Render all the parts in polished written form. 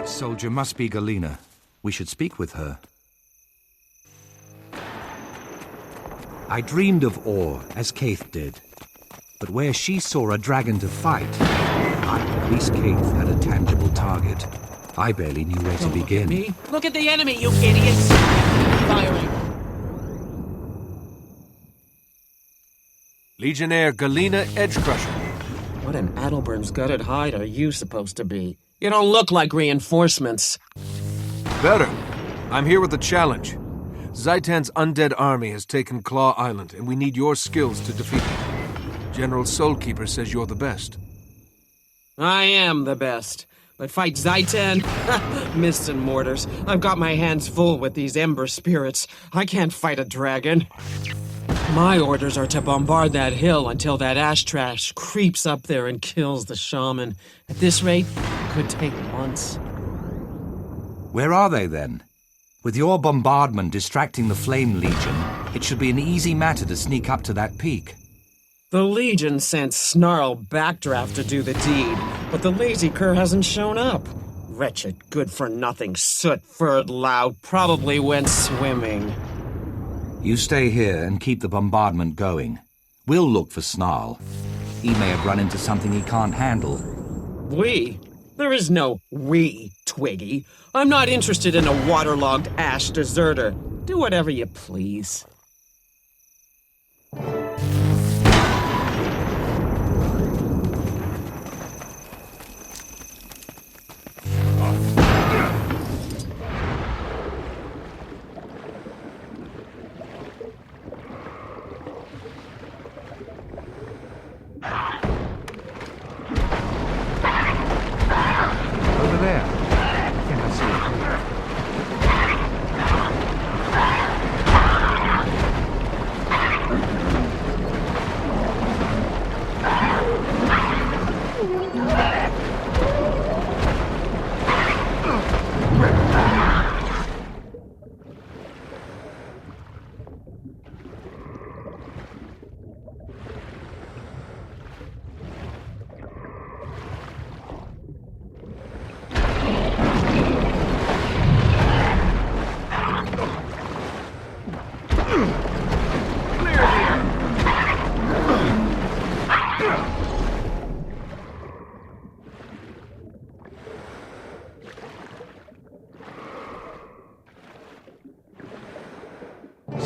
That soldier must be Galena. We should speak with her. I dreamed of ore, as Kaith did. But where she saw a dragon to fight, at least Kaith had a tangible target. I barely knew where to begin. Me? Look at the enemy, you idiots! Firing! Legionnaire Galena Edgecrusher. What an Adelburn's gutted hide are you supposed to be? You don't look like reinforcements. Better. I'm here with a challenge. Zaitan's undead army has taken Claw Island, and we need your skills to defeat them. General Soulkeeper says you're the best. I am the best. But fight Zaitan? Mists and mortars. I've got my hands full with these ember spirits. I can't fight a dragon. My orders are to bombard that hill until that ash trash creeps up there and kills the shaman. At this rate, it could take months. Where are they, then? With your bombardment distracting the Flame Legion, it should be an easy matter to sneak up to that peak. The Legion sent Snarl Backdraft to do the deed, but the lazy cur hasn't shown up. Wretched, good-for-nothing, soot-furred lout probably went swimming. You stay here and keep the bombardment going. We'll look for Snarl. He may have run into something he can't handle. We? There is no we, Twiggy. I'm not interested in a waterlogged ash deserter. Do whatever you please. Over there. I think I see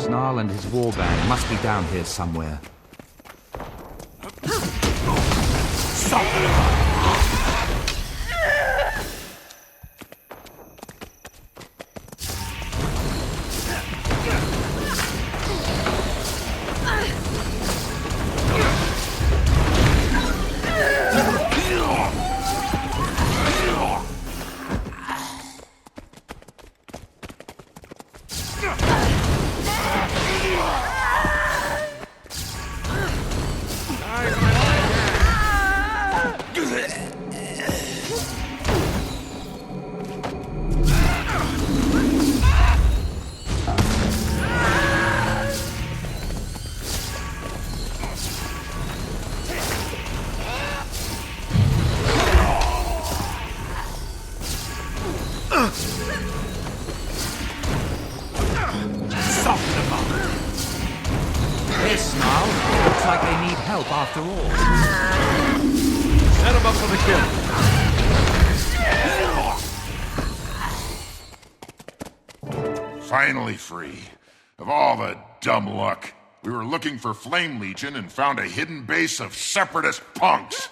Snarl and his warband must be down here somewhere. This Snarl looks like they need help after all. Set him up for the kill. Finally free. Of all the dumb luck. We were looking for Flame Legion and found a hidden base of separatist punks.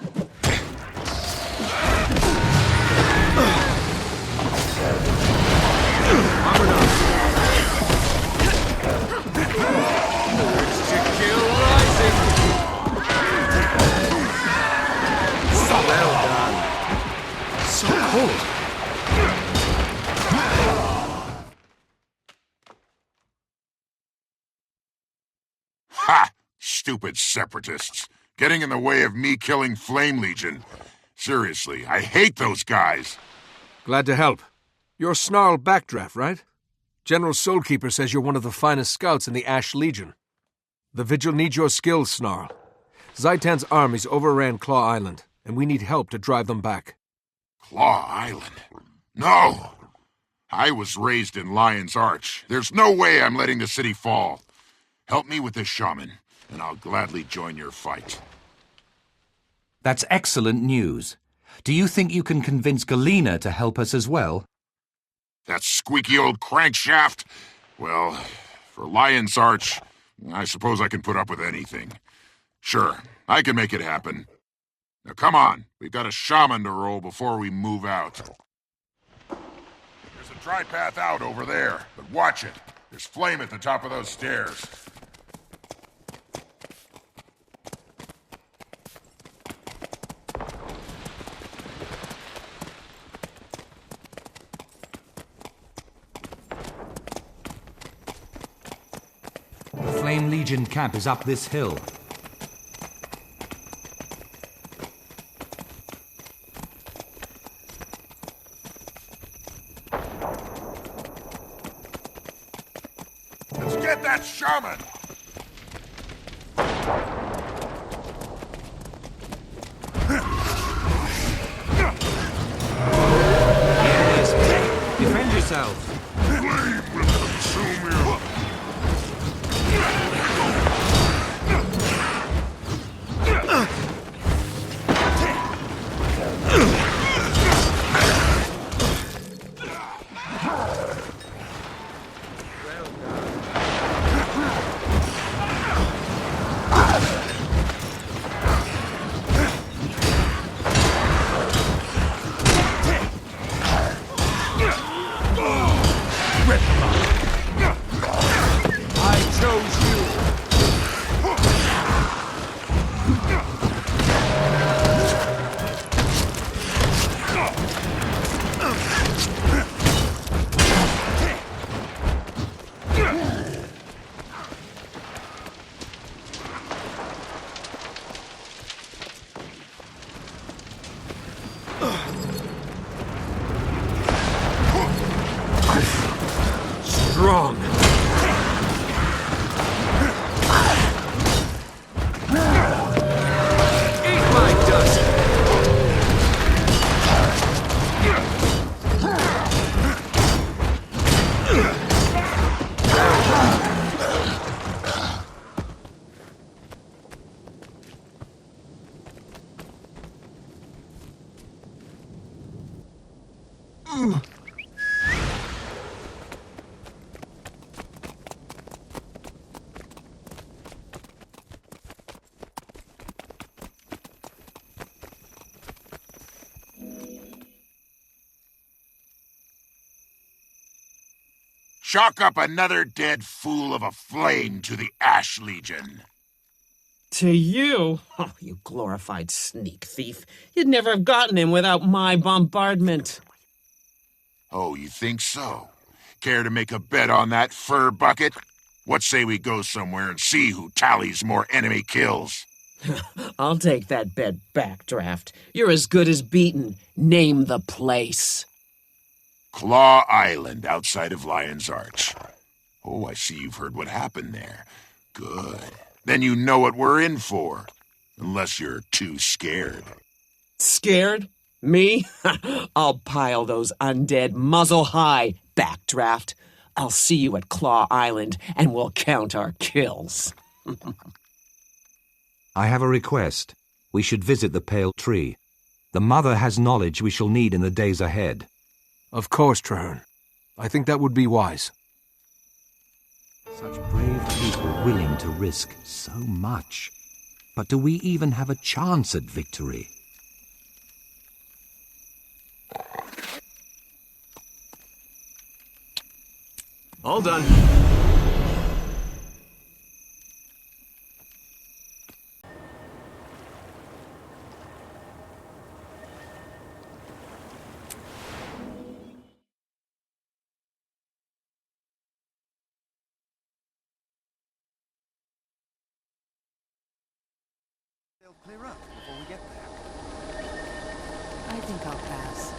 Armored up. Urge to kill rising. Well done. So cold. Ha! Stupid separatists. Getting in the way of me killing Flame Legion. Seriously, I hate those guys. Glad to help. You're Snarl Backdraft, right? General Soulkeeper says you're one of the finest scouts in the Ash Legion. The Vigil needs your skills, Snarl. Zaitan's armies overran Claw Island, and we need help to drive them back. Claw Island? No! I was raised in Lion's Arch. There's no way I'm letting the city fall. Help me with this shaman, and I'll gladly join your fight. That's excellent news. Do you think you can convince Galena to help us as well? That squeaky old crankshaft? Well, for Lion's Arch, I suppose I can put up with anything. Sure, I can make it happen. Now come on, we've got a shaman to roll before we move out. There's a dry path out over there, but watch it. There's flame at the top of those stairs. The Flame Legion camp is up this hill. Let's get that shaman! Yes, defend yourself. Flame will consume you! Strong. Eat my dust. Chalk up another dead fool of a flame to the Ash Legion. To you? Oh, you glorified sneak thief. You'd never have gotten him without my bombardment. Oh, you think so? Care to make a bet on that fur bucket? What say we go somewhere and see who tallies more enemy kills? I'll take that bet back, Draft. You're as good as beaten. Name the place. Claw Island outside of Lion's Arch. Oh, I see you've heard what happened there. Good. Then you know what we're in for. Unless you're too scared. Scared? Me? I'll pile those undead muzzle high, Backdraft. I'll see you at Claw Island, and we'll count our kills. I have a request. We should visit the Pale Tree. The Mother has knowledge we shall need in the days ahead. Of course, Traherne. I think that would be wise. Such brave people willing to risk so much. But do we even have a chance at victory? All done. They'll clear up before we get there. I think I'll pass.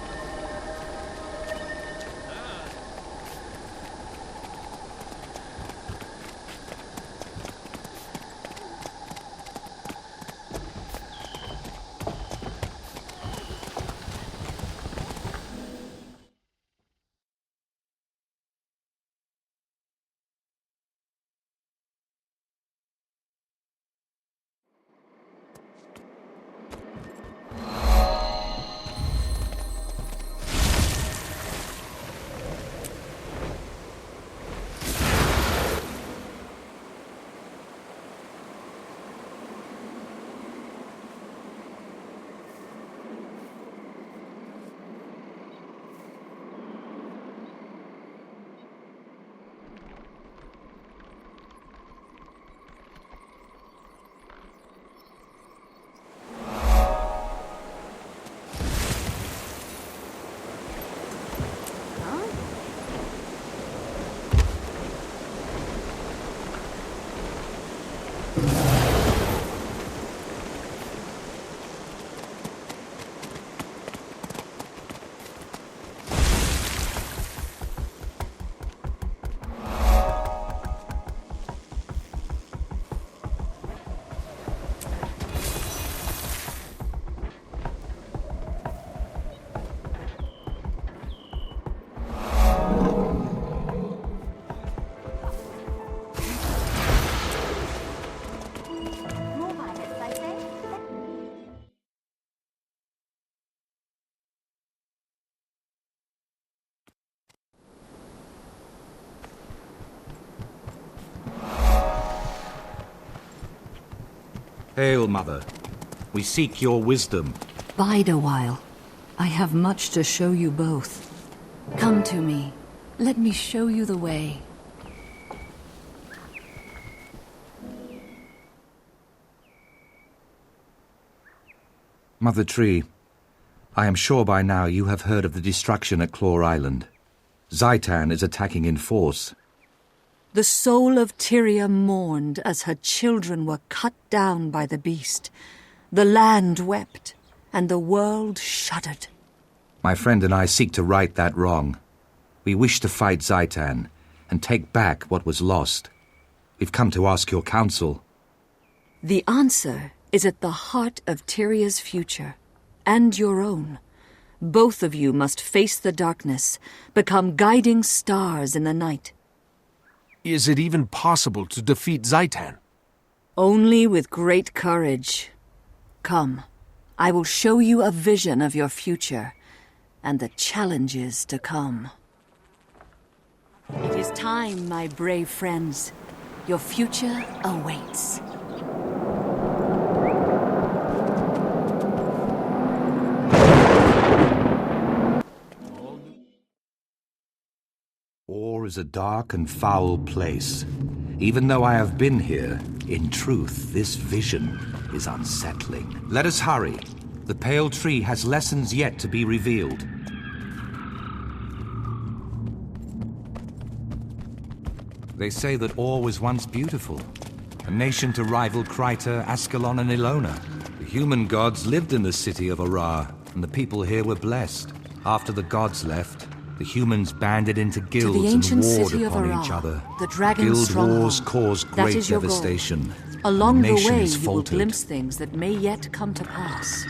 Hail, Mother. We seek your wisdom. Bide a while. I have much to show you both. Come to me. Let me show you the way. Mother Tree, I am sure by now you have heard of the destruction at Claw Island. Zaitan is attacking in force. The soul of Tyria mourned as her children were cut down by the beast. The land wept, and the world shuddered. My friend and I seek to right that wrong. We wish to fight Zaitan and take back what was lost. We've come to ask your counsel. The answer is at the heart of Tyria's future, and your own. Both of you must face the darkness, become guiding stars in the night. Is it even possible to defeat Zaitan? Only with great courage. Come, I will show you a vision of your future, and the challenges to come. It is time, my brave friends. Your future awaits. War is a dark and foul place. Even though I have been here, in truth, this vision is unsettling. Let us hurry. The Pale Tree has lessons yet to be revealed. They say that Or was once beautiful, a nation to rival Kryta, Ascalon, and Ilona. The human gods lived in the city of Ara, and the people here were blessed. After the gods left, the humans banded into guilds and warred upon each other. The dragon Guild stronghold. wars caused That great is your goal. devastation. Along the way, Nations you will faltered. glimpse things that may yet come to pass.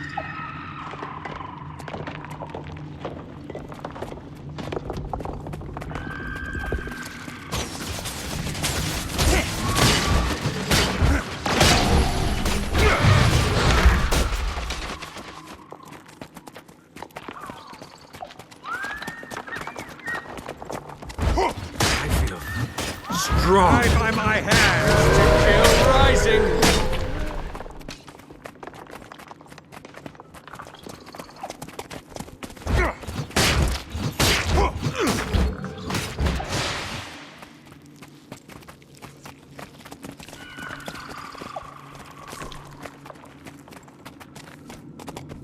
Strong. By my hands to kill rising.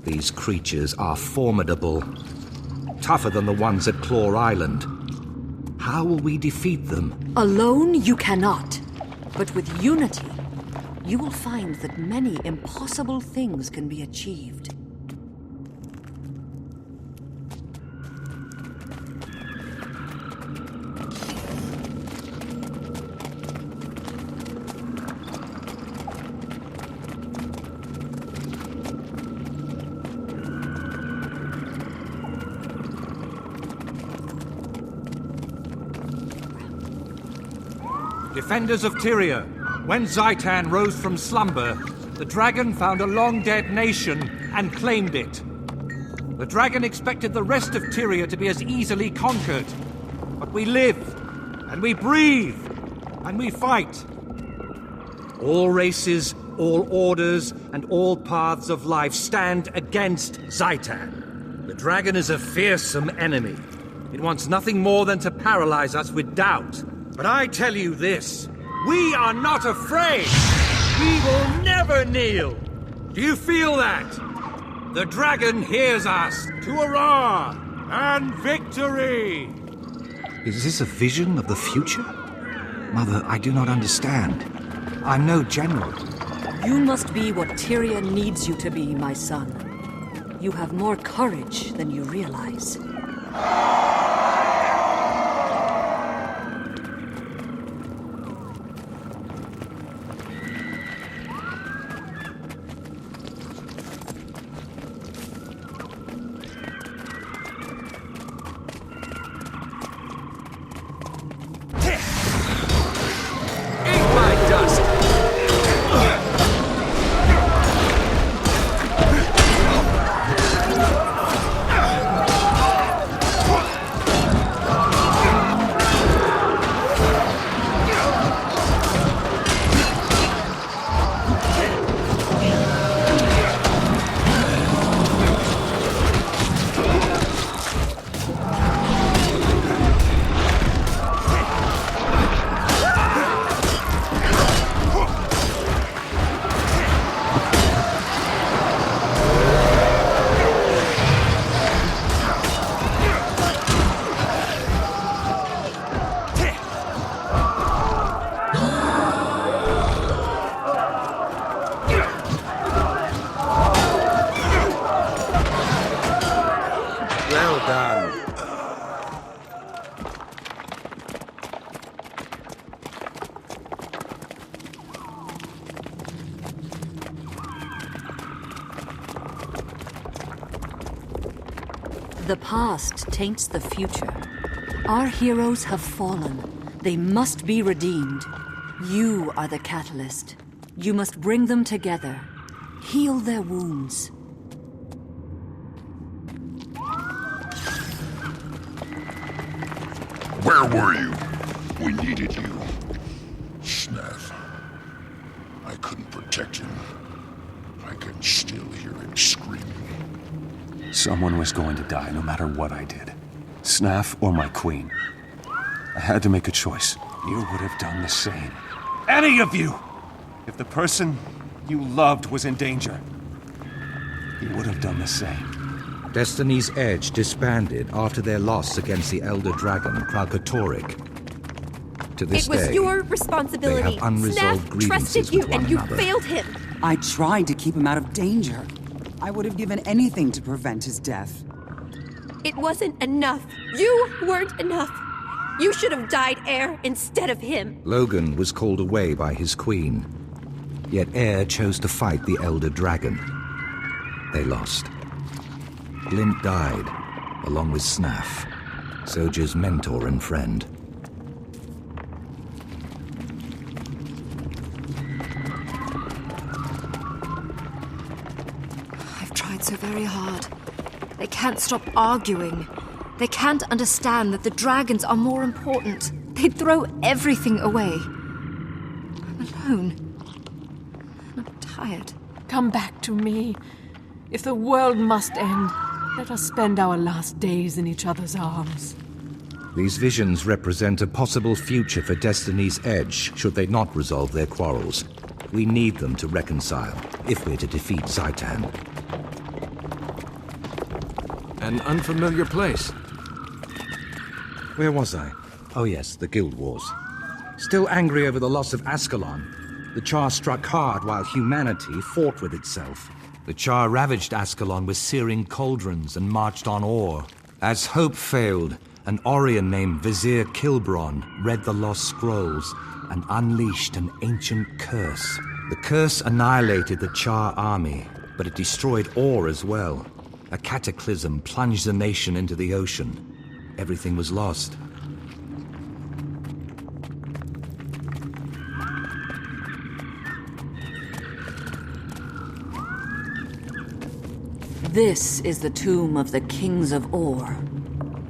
These creatures are formidable. Tougher than the ones at Claw Island. How will we defeat them? Alone, you cannot. But with unity, you will find that many impossible things can be achieved. Defenders of Tyria, when Zaitan rose from slumber, the dragon found a long-dead nation and claimed it. The dragon expected the rest of Tyria to be as easily conquered. But we live, and we breathe, and we fight. All races, all orders, and all paths of life stand against Zaitan. The dragon is a fearsome enemy. It wants nothing more than to paralyze us with doubt. But I tell you this, we are not afraid. We will never kneel. Do you feel that? The dragon hears us. To hurrah and victory! Is this a vision of the future? Mother, I do not understand. I'm no general. You must be what Tyria needs you to be, my son. You have more courage than you realize. Well done. The past taints the future. Our heroes have fallen. They must be redeemed. You are the catalyst. You must bring them together. Heal their wounds. Where were you? We needed you. Snaff. I couldn't protect him. I can still hear him screaming. Someone was going to die no matter what I did. Snaff or my queen. I had to make a choice. You would have done the same. Any of you! If the person you loved was in danger, you would have done the same. Destiny's Edge disbanded after their loss against the Elder Dragon, Kralkatorrik. To this It was day, your they responsibility. have unresolved Snaff grievances trusted you with one and you another. failed him. I tried to keep him out of danger. I would have given anything to prevent his death. It wasn't enough. You weren't enough. You should have died Air instead of him. Logan was called away by his queen. Yet Air chose to fight the Elder Dragon. They lost. Glint died, along with Snaff, Soja's mentor and friend. I've tried so very hard. They can't stop arguing. They can't understand that the dragons are more important. They'd throw everything away. I'm alone. I'm tired. Come back to me. If the world must end, let us spend our last days in each other's arms. These visions represent a possible future for Destiny's Edge should they not resolve their quarrels. We need them to reconcile if we're to defeat Zaitan. An unfamiliar place. Where was I? Oh yes, the Guild Wars. Still angry over the loss of Ascalon, the Char struck hard while humanity fought with itself. The Char ravaged Ascalon with searing cauldrons and marched on Or. As hope failed, an Orion named Vizier Kilbron read the lost scrolls and unleashed an ancient curse. The curse annihilated the Char army, but it destroyed Or as well. A cataclysm plunged the nation into the ocean. Everything was lost. This is the tomb of the kings of Or.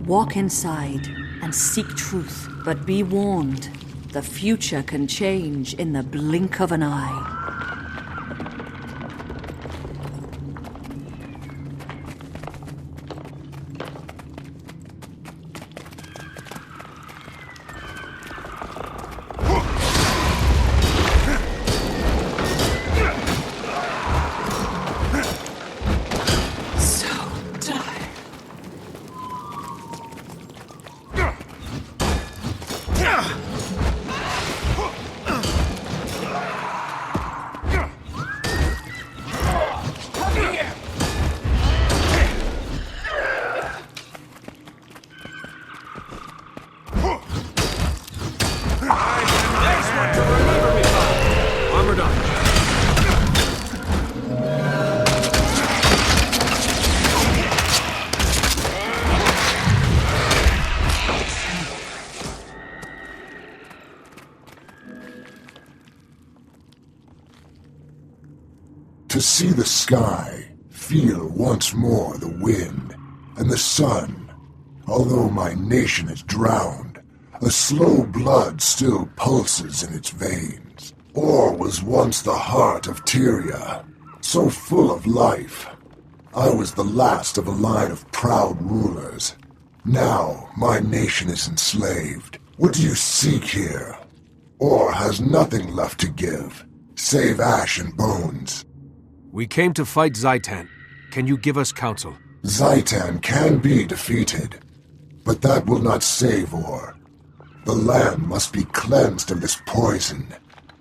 Walk inside and seek truth, but be warned, the future can change in the blink of an eye. To see the sky, feel once more the wind, and the sun. Although my nation is drowned, a slow blood still pulses in its veins. Or was once the heart of Tyria, so full of life. I was the last of a line of proud rulers. Now my nation is enslaved. What do you seek here? Or has nothing left to give, save ash and bones. We came to fight Zaitan. Can you give us counsel? Zaitan can be defeated, but that will not save Or. The land must be cleansed of this poison.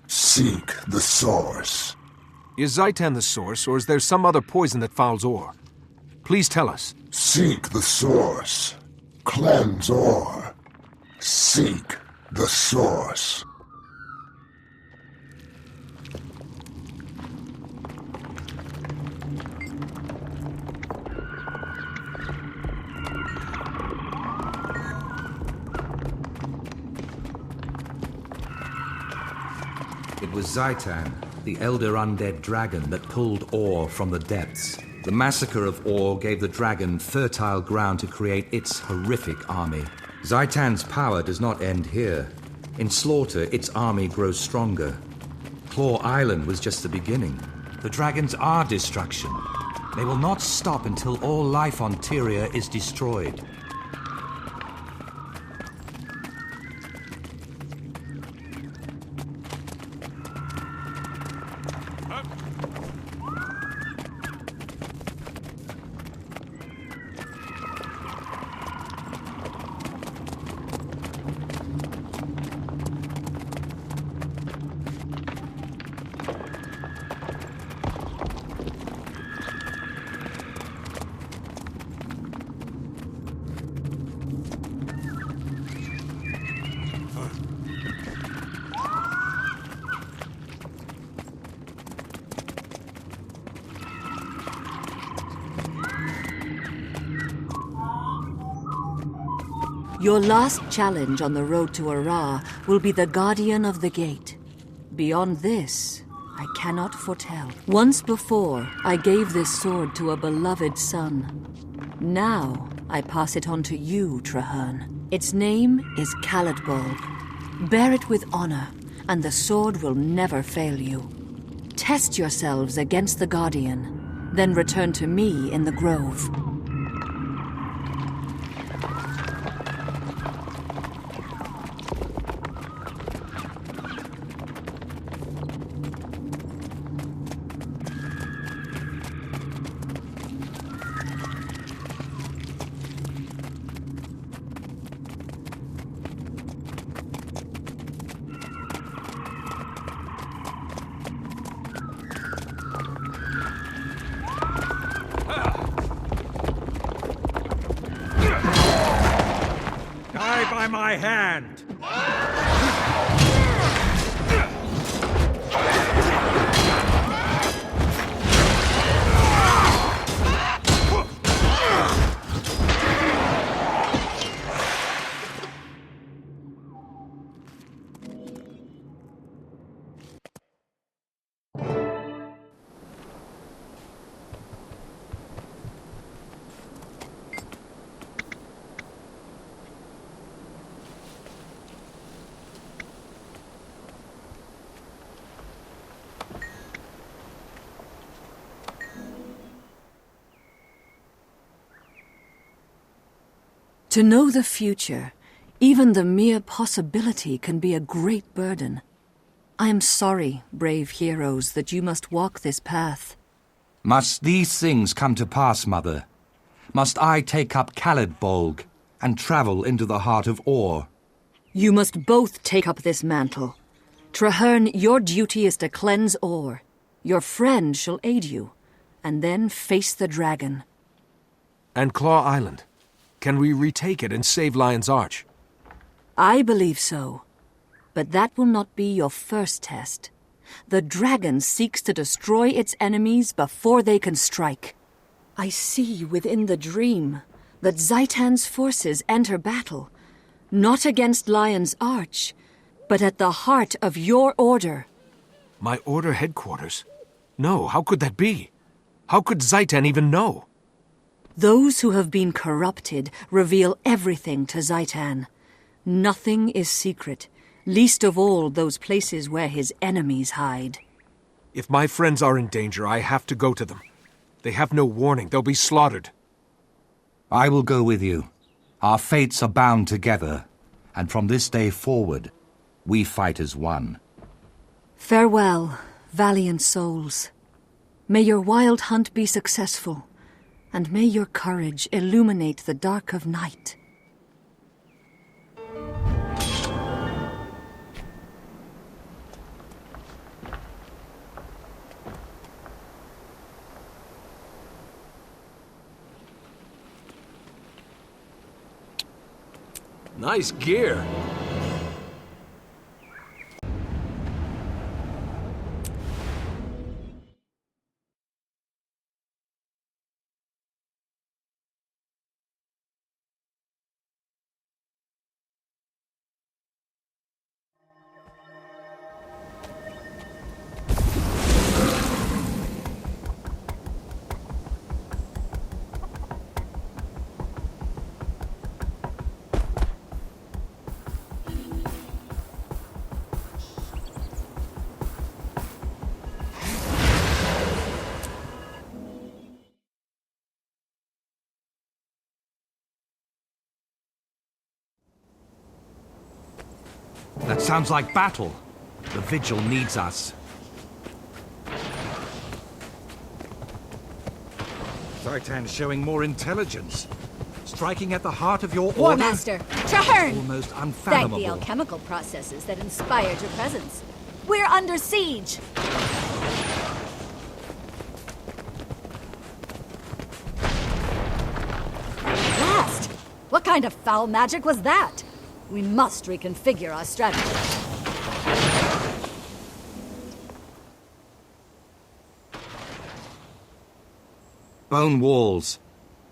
Seek the source. Is Zaitan the source, or is there some other poison that fouls Or? Please tell us. Seek the source. Cleanse Or. Seek the source. It was Zaitan, the elder undead dragon, that pulled Or from the depths. The massacre of Or gave the dragon fertile ground to create its horrific army. Zaitan's power does not end here. In slaughter, its army grows stronger. Claw Island was just the beginning. The dragons are destruction. They will not stop until all life on Tyria is destroyed. Your last challenge on the road to Ara will be the Guardian of the Gate. Beyond this, I cannot foretell. Once before, I gave this sword to a beloved son. Now, I pass it on to you, Traherne. Its name is Caladbolg. Bear it with honor, and the sword will never fail you. Test yourselves against the Guardian, then return to me in the Grove. By my hand! To know the future, even the mere possibility can be a great burden. I am sorry, brave heroes, that you must walk this path. Must these things come to pass, Mother? Must I take up Caladbolg and travel into the heart of Or? You must both take up this mantle. Traherne, your duty is to cleanse Or. Your friend shall aid you, and then face the dragon. And Claw Island. Can we retake it and save Lion's Arch? I believe so. But that will not be your first test. The dragon seeks to destroy its enemies before they can strike. I see within the dream that Zaitan's forces enter battle, not against Lion's Arch, but at the heart of your order. My order headquarters? No, how could that be? How could Zaitan even know? Those who have been corrupted reveal everything to Zaitan. Nothing is secret, least of all those places where his enemies hide. If my friends are in danger, I have to go to them. They have no warning. They'll be slaughtered. I will go with you. Our fates are bound together, and from this day forward, we fight as one. Farewell, valiant souls. May your wild hunt be successful, and may your courage illuminate the dark of night. Nice gear. That sounds like battle. The Vigil needs us. Zaitan showing more intelligence. Striking at the heart of your War order. Master, Traherne! Almost Thank unfathomable. the alchemical processes that inspired your presence. We're under siege! Blast! What kind of foul magic was that? We must reconfigure our strategy. Bone walls.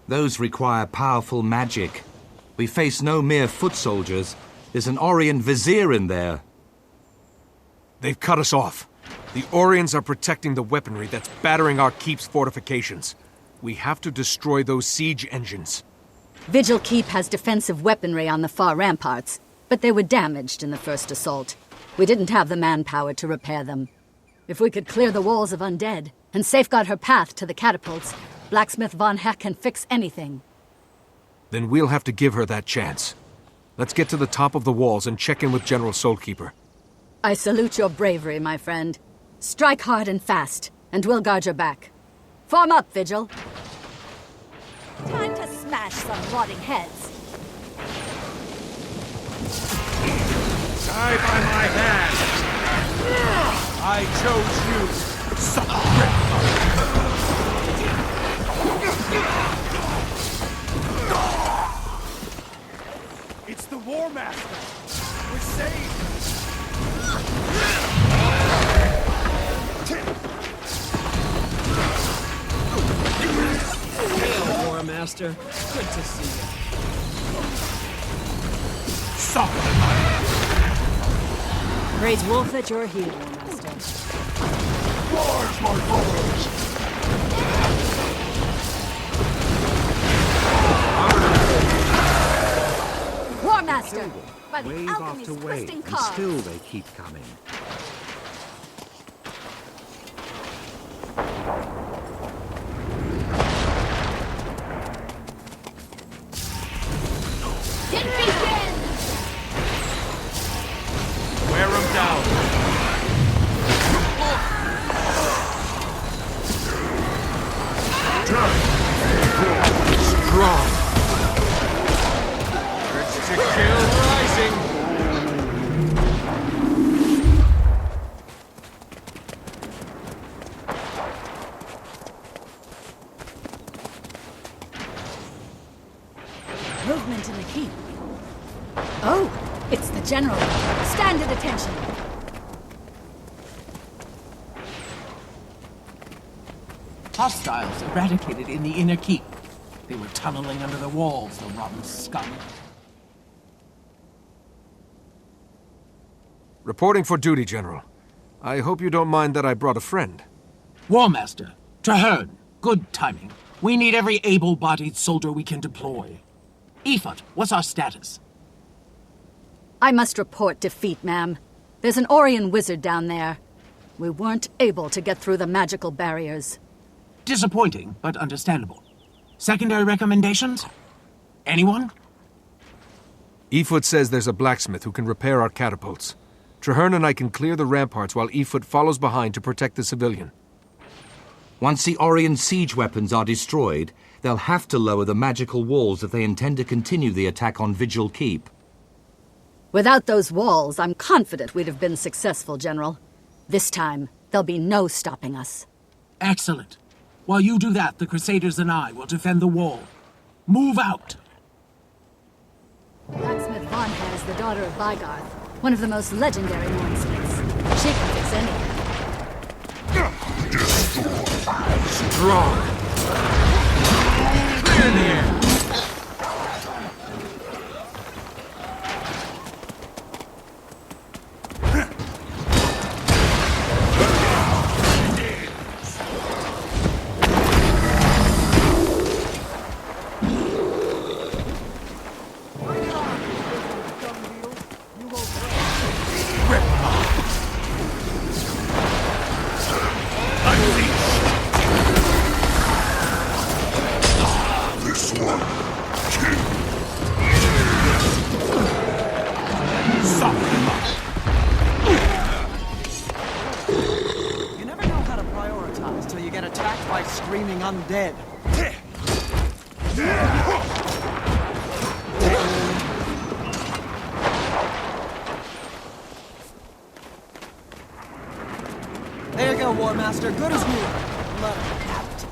Those require powerful magic. We face no mere foot soldiers. There's an Orion vizier in there. They've cut us off. The Orions are protecting the weaponry that's battering our keep's fortifications. We have to destroy those siege engines. Vigil Keep has defensive weaponry on the far ramparts, but they were damaged in the first assault. We didn't have the manpower to repair them. If we could clear the walls of undead and safeguard her path to the catapults, Blacksmith Von Heck can fix anything. Then we'll have to give her that chance. Let's get to the top of the walls and check in with General Soulkeeper. I salute your bravery, my friend. Strike hard and fast, and we'll guard your back. Form up, Vigil. Time to smash some rotting heads. Die by my hand! I chose you! It's the War Master! We're saved! Hail, War Master. Good to see you. Stop! Praise Wolf at your heel, War Master. Charge, my brothers! War Master! By the Wave alchemy's after wave, twisting and cards. still they keep coming. Wear him down! Strong! Urge to kill rising! Movement in the keep. Oh, it's the General. Stand at attention. Hostiles eradicated in the inner keep. They were tunneling under the walls, the rotten scum. Reporting for duty, General. I hope you don't mind that I brought a friend. War Master, Traherne, good timing. We need every able-bodied soldier we can deploy. Ifat, what's our status? I must report defeat, ma'am. There's an Orion wizard down there. We weren't able to get through the magical barriers. Disappointing, but understandable. Secondary recommendations? Anyone? Efoot says there's a blacksmith who can repair our catapults. Traherne and I can clear the ramparts while Efoot follows behind to protect the civilian. Once the Orion siege weapons are destroyed, they'll have to lower the magical walls if they intend to continue the attack on Vigil Keep. Without those walls, I'm confident we'd have been successful, General. This time, there'll be no stopping us. Excellent. While you do that, the Crusaders and I will defend the wall. Move out! Blacksmith Vonka is the daughter of Vygarth, one of the most legendary Nornsmiths. She can fix anything. Strong! Clear the air! Undead. There you go, War Master. Good as new. Let him have it.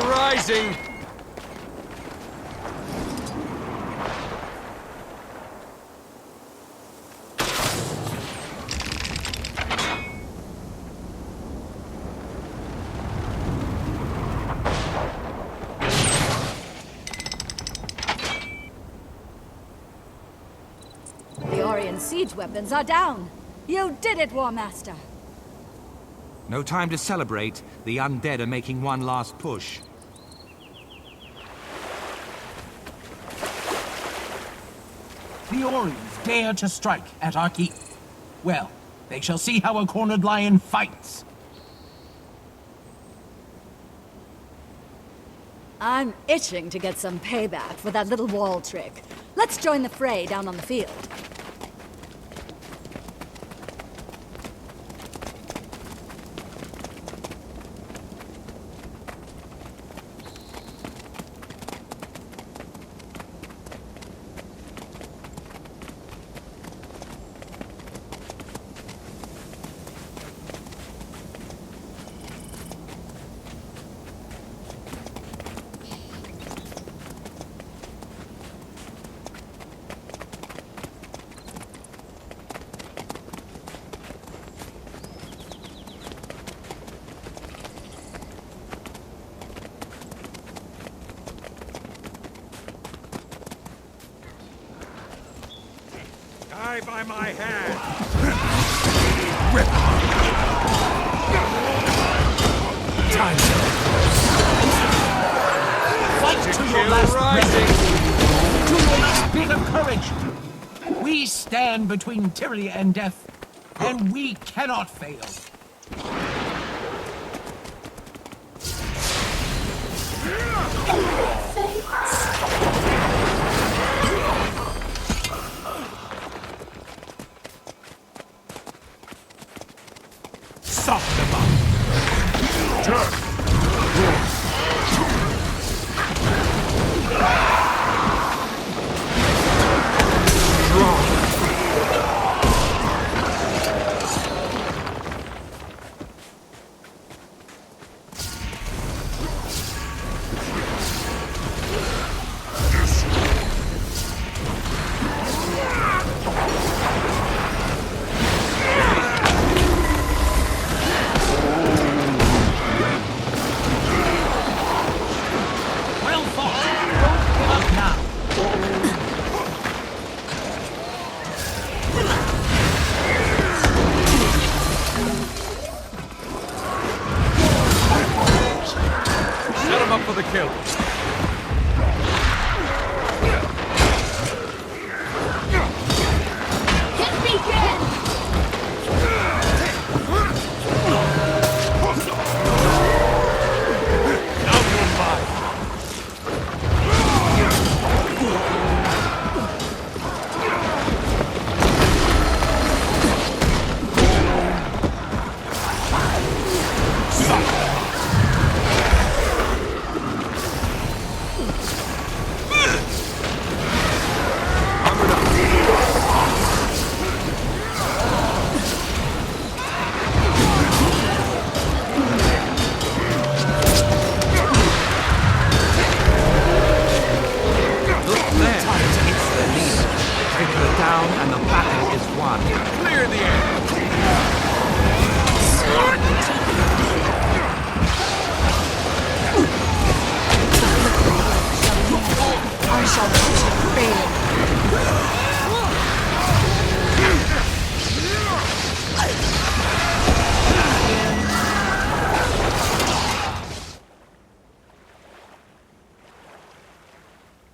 Rising! The Orion siege weapons are down. You did it, War Master. No time to celebrate. The undead are making one last push. The Orions dare to strike at our keep. Well, they shall see how a cornered lion fights. I'm itching to get some payback for that little wall trick. Let's join the fray down on the field. Die by my hand! Time. Fight To your last breath. To your last bit of courage. We stand between tyranny and death, and we cannot fail. Soften them up. For the kill.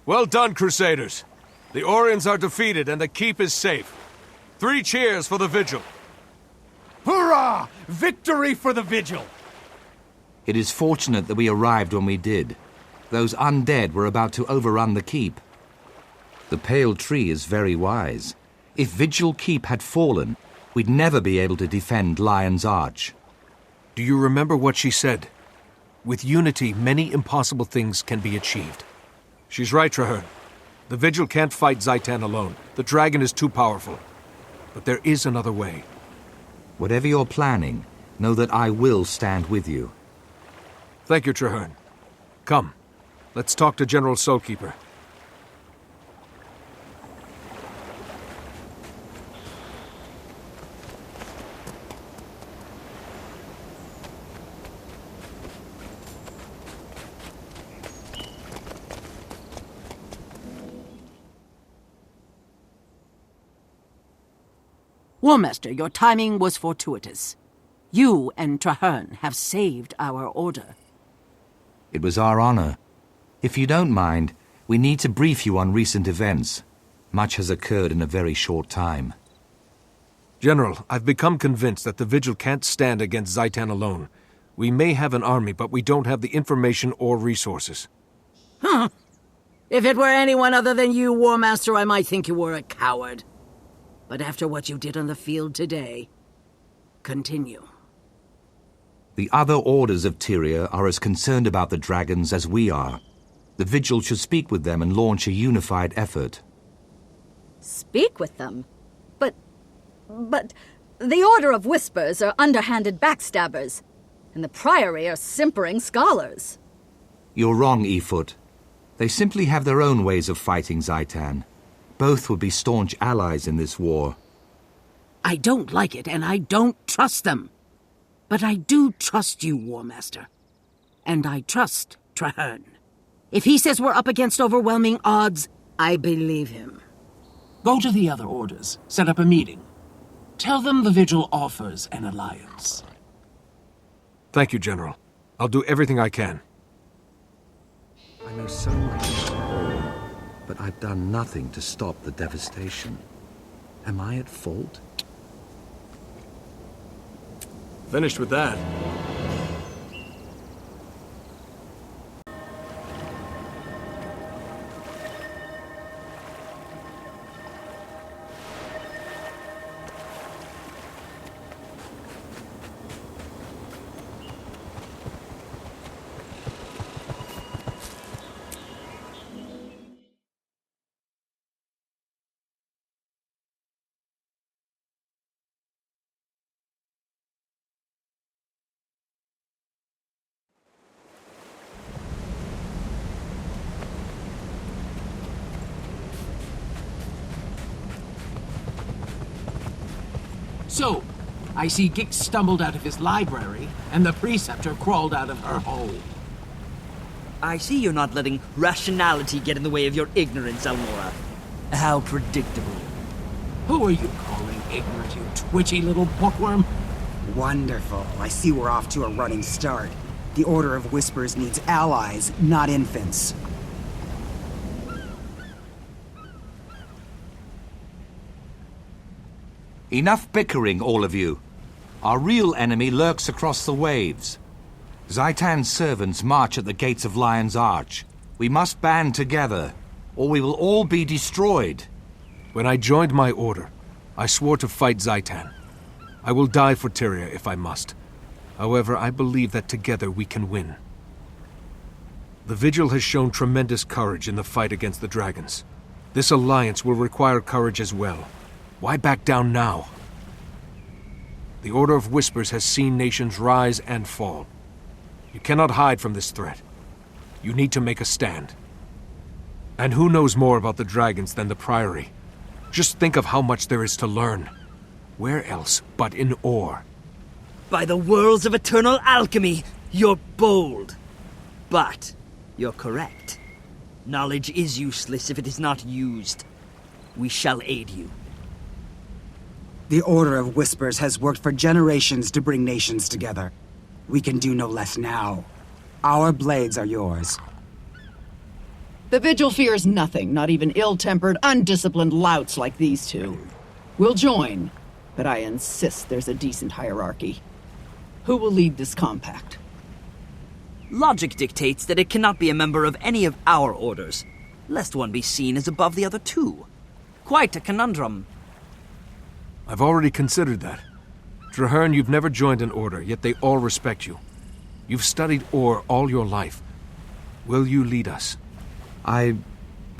Well done, Crusaders. The Orions are defeated and the keep is safe. 3 cheers for the Vigil. Hurrah! Victory for the Vigil! It is fortunate that we arrived when we did. Those undead were about to overrun the keep. The Pale Tree is very wise. If Vigil Keep had fallen, we'd never be able to defend Lion's Arch. Do you remember what she said? With unity, many impossible things can be achieved. She's right, Traherne. The Vigil can't fight Zaitan alone. The dragon is too powerful. But there is another way. Whatever you're planning, know that I will stand with you. Thank you, Traherne. Come, let's talk to General Soulkeeper. Warmaster, your timing was fortuitous. You and Traherne have saved our order. It was our honor. If you don't mind, we need to brief you on recent events. Much has occurred in a very short time. General, I've become convinced that the Vigil can't stand against Zaitan alone. We may have an army, but we don't have the information or resources. Huh. If it were anyone other than you, Warmaster, I might think you were a coward. But after what you did on the field today, continue. The other orders of Tyria are as concerned about the dragons as we are. The Vigil should speak with them and launch a unified effort. Speak with them? But the Order of Whispers are underhanded backstabbers, and the Priory are simpering scholars. You're wrong, Efoot. They simply have their own ways of fighting Zaitan. Both would be staunch allies in this war. I don't like it, and I don't trust them. But I do trust you, Warmaster. And I trust Traherne. If he says we're up against overwhelming odds, I believe him. Go to the other orders. Set up a meeting. Tell them the Vigil offers an alliance. Thank you, General. I'll do everything I can. I know so much about all, but I've done nothing to stop the devastation. Am I at fault? Finished with that. So, I see Gix stumbled out of his library, and the preceptor crawled out of her hole. I see you're not letting rationality get in the way of your ignorance, Almora. How predictable. Who are you calling ignorant, you twitchy little bookworm? Wonderful. I see we're off to a running start. The Order of Whispers needs allies, not infants. Enough bickering, all of you. Our real enemy lurks across the waves. Zaitan's servants march at the gates of Lion's Arch. We must band together, or we will all be destroyed. When I joined my order, I swore to fight Zaitan. I will die for Tyria if I must. However, I believe that together we can win. The Vigil has shown tremendous courage in the fight against the dragons. This alliance will require courage as well. Why back down now? The Order of Whispers has seen nations rise and fall. You cannot hide from this threat. You need to make a stand. And who knows more about the dragons than the Priory? Just think of how much there is to learn. Where else but in Or? By the worlds of eternal alchemy, you're bold. But you're correct. Knowledge is useless if it is not used. We shall aid you. The Order of Whispers has worked for generations to bring nations together. We can do no less now. Our blades are yours. The Vigil fears nothing, not even ill-tempered, undisciplined louts like these two. We'll join, but I insist there's a decent hierarchy. Who will lead this compact? Logic dictates that it cannot be a member of any of our orders, lest one be seen as above the other two. Quite a conundrum. I've already considered that. Traherne, you've never joined an order, yet they all respect you. You've studied Or all your life. Will you lead us? I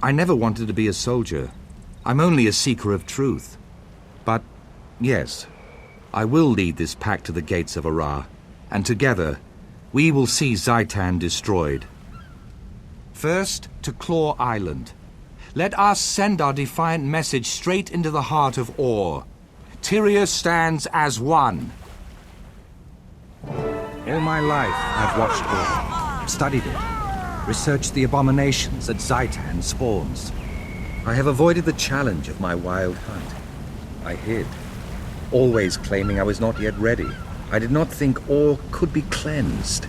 never wanted to be a soldier. I'm only a seeker of truth. But, yes, I will lead this pack to the gates of Ara, and together, we will see Zaitan destroyed. First, to Claw Island. Let us send our defiant message straight into the heart of Or. Tyria stands as one. All my life, I've watched Or, studied it, researched the abominations that Zaitan spawns. I have avoided the challenge of my wild hunt. I hid, always claiming I was not yet ready. I did not think Or could be cleansed.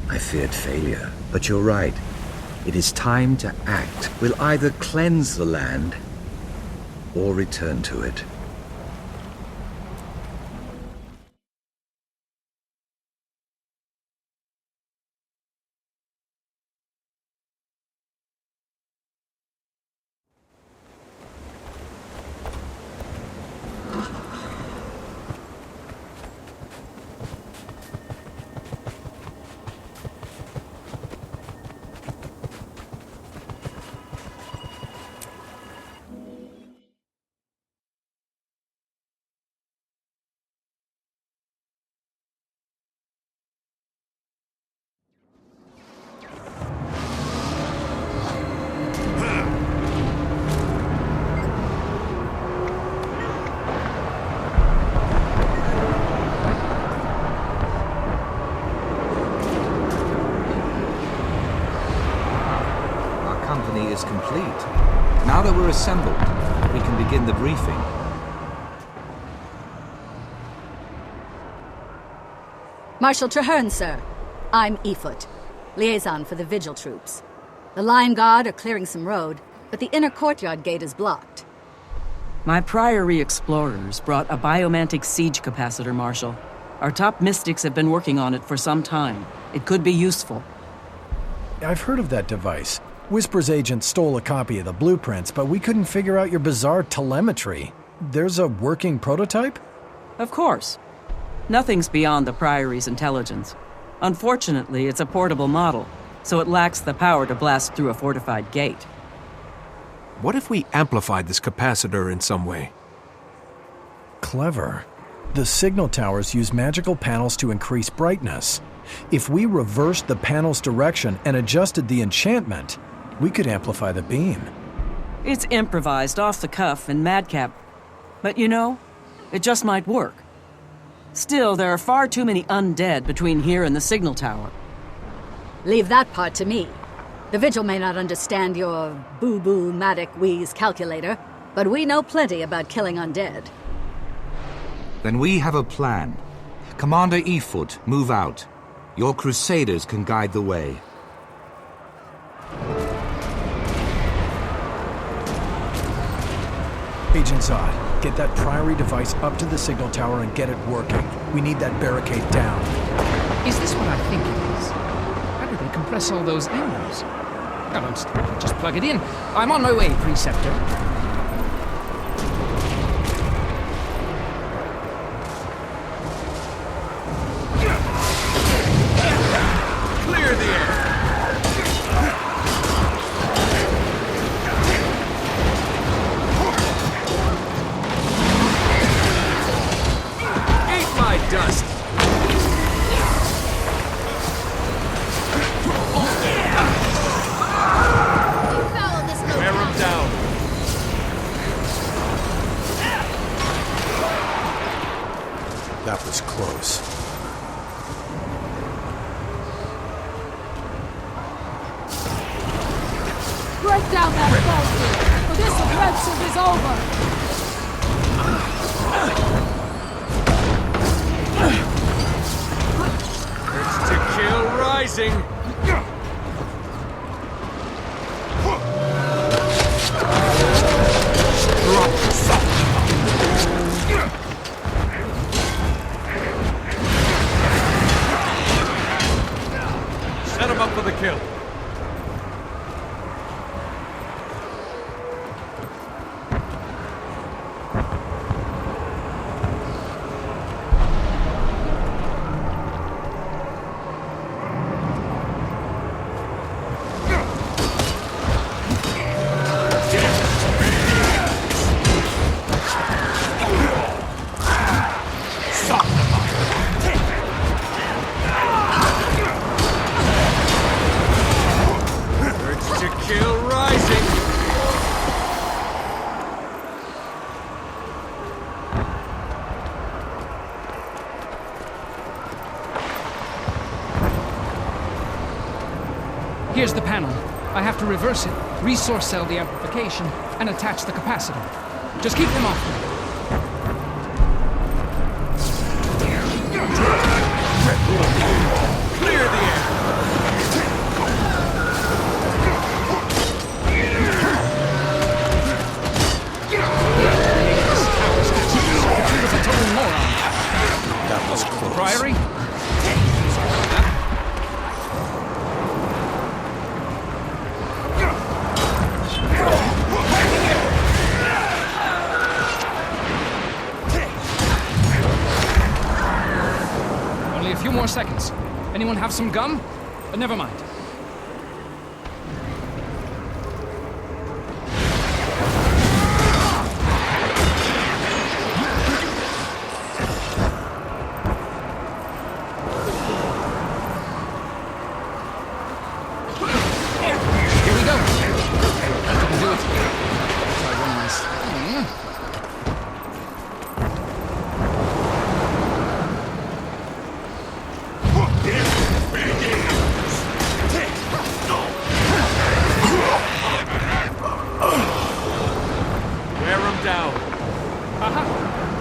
I feared failure, but you're right. It is time to act. We'll either cleanse the land or return to it. Is complete. Now that we're assembled, we can begin the briefing. Marshal Traherne, sir. I'm Efoot, liaison for the Vigil troops. The line guard are clearing some road, but the inner courtyard gate is blocked. My Priory explorers brought a biomantic siege capacitor, Marshal. Our top mystics have been working on it for some time. It could be useful. I've heard of that device. Whisper's agent stole a copy of the blueprints, but we couldn't figure out your bizarre telemetry. There's a working prototype? Of course. Nothing's beyond the Priory's intelligence. Unfortunately, it's a portable model, so it lacks the power to blast through a fortified gate. What if we amplified this capacitor in some way? Clever. The signal towers use magical panels to increase brightness. If we reversed the panel's direction and adjusted the enchantment, we could amplify the beam. It's improvised, off the cuff, and madcap. But you know, it just might work. Still, there are far too many undead between here and the signal tower. Leave that part to me. The Vigil may not understand your boo-boo-matic-wheeze calculator, but we know plenty about killing undead. Then we have a plan. Commander Efoot, move out. Your crusaders can guide the way. Agent Zod, get that Priory device up to the signal tower and get it working. We need that barricade down. Is this what I think it is? How did they compress all those ends? I don't just plug it in. I'm on my way, Preceptor. Clear the air! Eat my dust! Wear 'em down. That was close. Break down that bolster, for this offensive is over! Urge to kill rising. Set him up for the kill. Kill rising! Here's the panel. I have to reverse it, resource cell the amplification, and attach the capacitor. Just keep them off me. Clear the air! That was close. Priory? Only a few more seconds. Anyone have some gum? Never mind.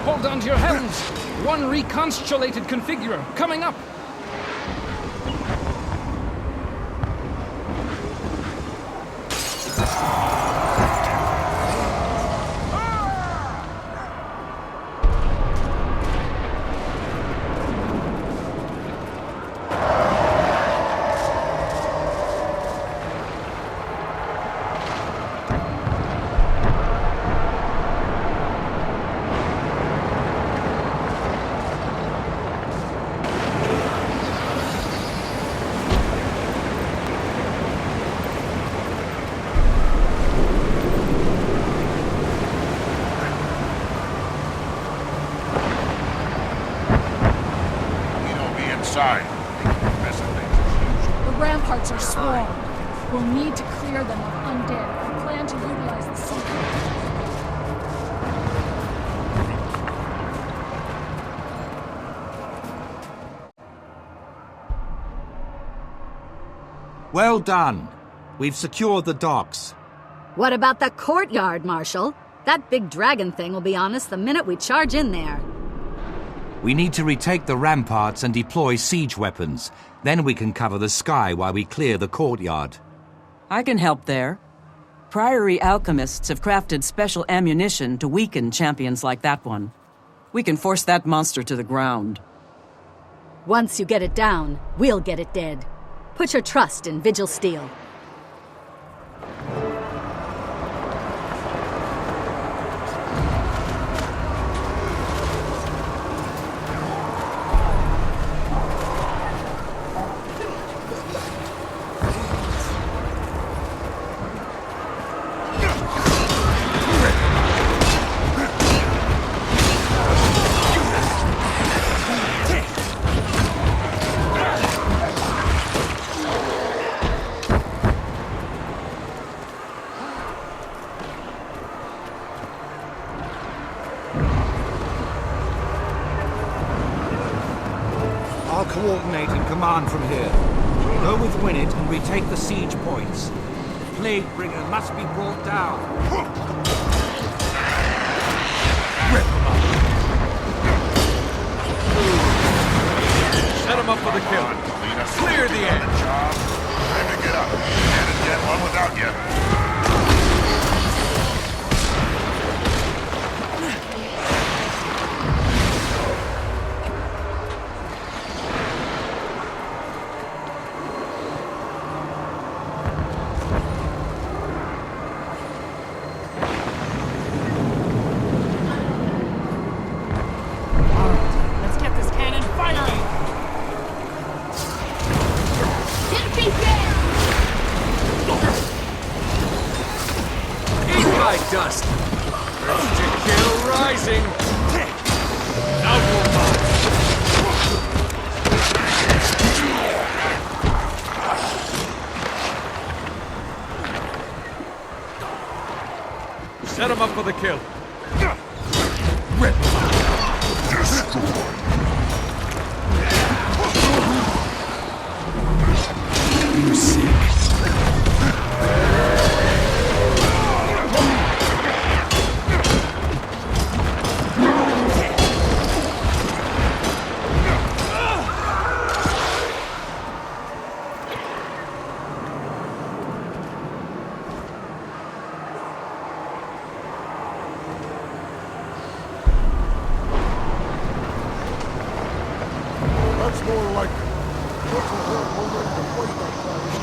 Hold on to your helms! One reconstellated configurer coming up! The ramparts are swarmed. We'll need to clear them of undead if we plan to utilize the secret. Well done. We've secured the docks. What about the courtyard, Marshal? That big dragon thing will be on us the minute we charge in there. We need to retake the ramparts and deploy siege weapons. Then we can cover the sky while we clear the courtyard. I can help there. Priory alchemists have crafted special ammunition to weaken champions like that one. We can force that monster to the ground. Once you get it down, we'll get it dead. Put your trust in Vigil Steel. I'll coordinate and command from here. Go with Winnet and retake the siege points. Plaguebringer must be brought down. Rip them up. Set them up for the kill. Clear the end. Time to get up. Can't get one without you. Dust. Ready to kill rising. Outward march. Set him up for the kill. Rip. Destroy. You sick? That's more like it. Looks like we're ready to fight that fast.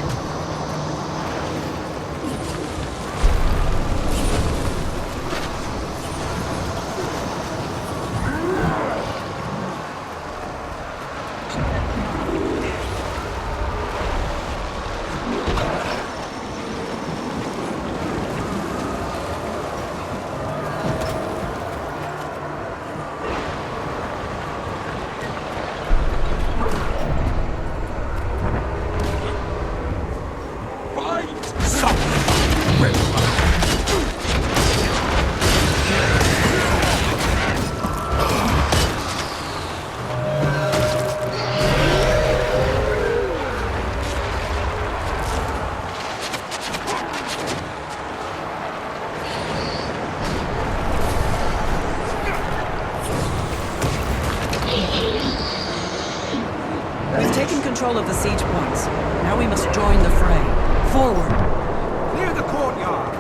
We've taken control of the siege points. Now we must join the fray. Forward! Clear Clear the courtyard!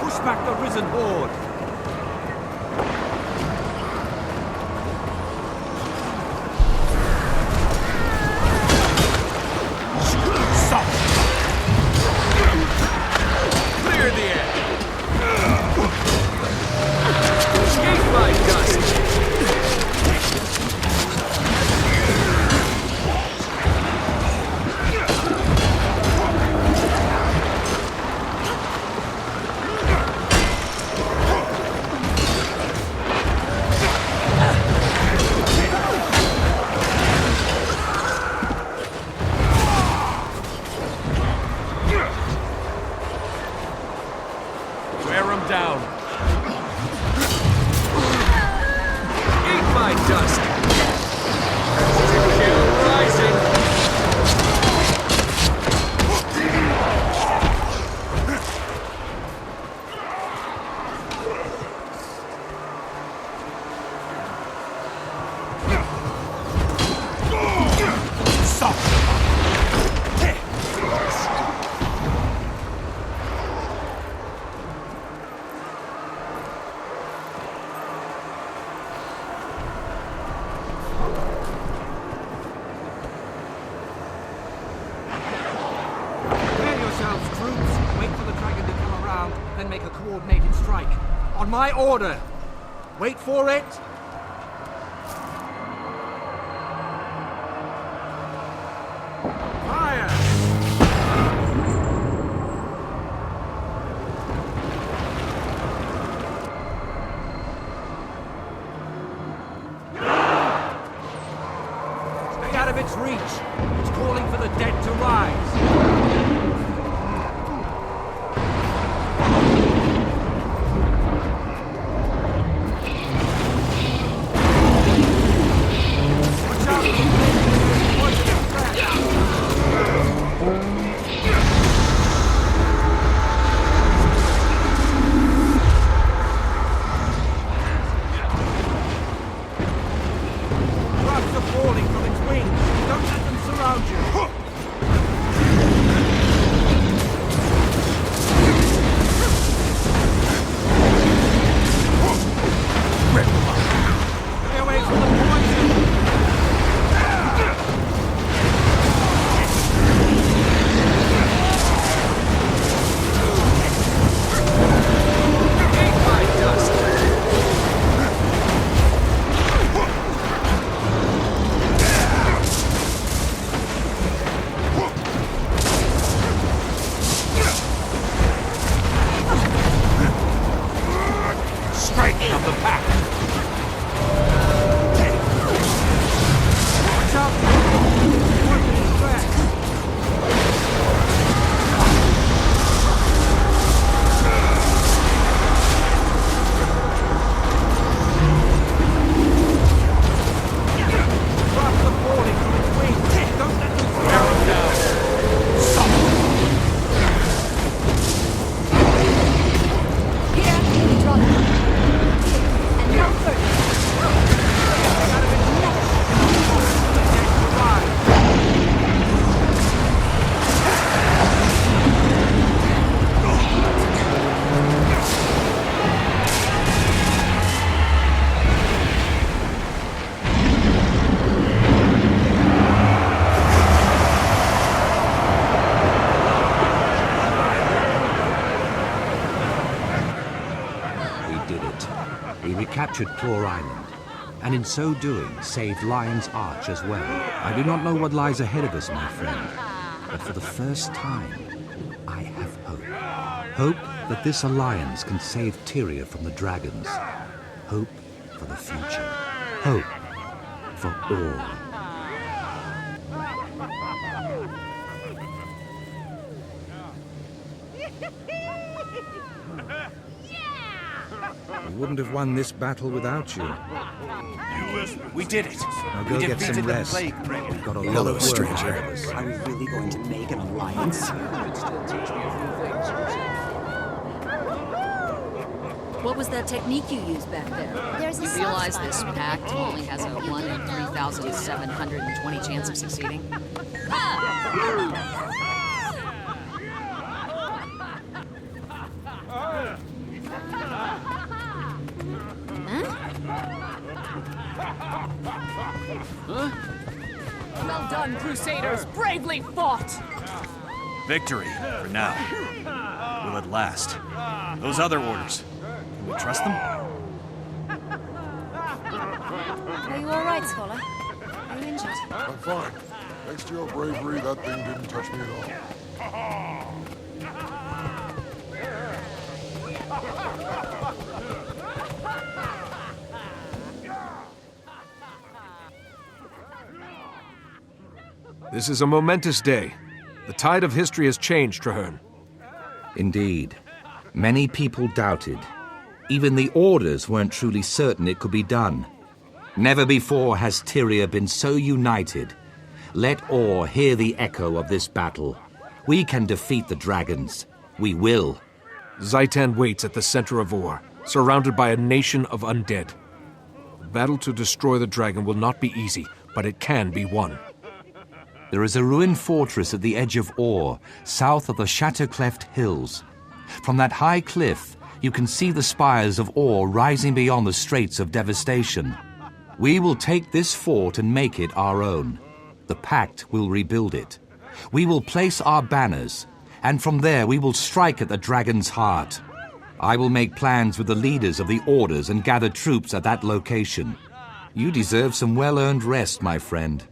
Push back the risen horde! Clear the air! Escape my dust! Wear 'em down. Eat my dust. Chill rising. Prepare yourselves, troops. Wait for the dragon to come around, then make a coordinated strike. On my order. Wait for it. Fire! Stay out of its reach. It's calling for the dead to rise. Watch out! Poisonous Drops are falling from its wings. Don't let them surround you. Stay away from the poison. Eat my dust. Strength of the pack. Watch out! Poisonous threat. Drops are falling from its wings. Don't let them wear it down. Here, draw them. And now further. We did it. We recaptured Claw Island, and in so doing, saved Lion's Arch as well. I do not know what lies ahead of us, my friend, but for the first time, I have hope. Hope that this alliance can save Tyria from the dragons. Hope for the future. Hope for all. We wouldn't have won this battle without you. We did it. Now go get some rest. We've got a lot of work ahead of us. Are we really going to make an alliance? What was that technique you used back there? There's a You realize soft this spot. pact only has a 1 in 3,720 chance of succeeding? done, Crusaders! Bravely fought! Victory, for now. Will it last? Those other orders, can we trust them? Are you alright, Scholar? Are you injured? I'm fine. Thanks to your bravery, that thing didn't touch me at all. This is a momentous day. The tide of history has changed, Traherne. Indeed. Many people doubted. Even the Orders weren't truly certain it could be done. Never before has Tyria been so united. Let Or hear the echo of this battle. We can defeat the dragons. We will. Zaitan waits at the center of Or, surrounded by a nation of undead. The battle to destroy the dragon will not be easy, but it can be won. There is a ruined fortress at the edge of Or, south of the Shattercleft Hills. From that high cliff, you can see the spires of Or rising beyond the Straits of Devastation. We will take this fort and make it our own. The Pact will rebuild it. We will place our banners, and from there we will strike at the dragon's heart. I will make plans with the leaders of the Orders and gather troops at that location. You deserve some well-earned rest, my friend.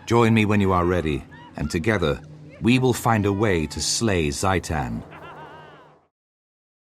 Join me when you are ready, and together we will find a way to slay Zaitan.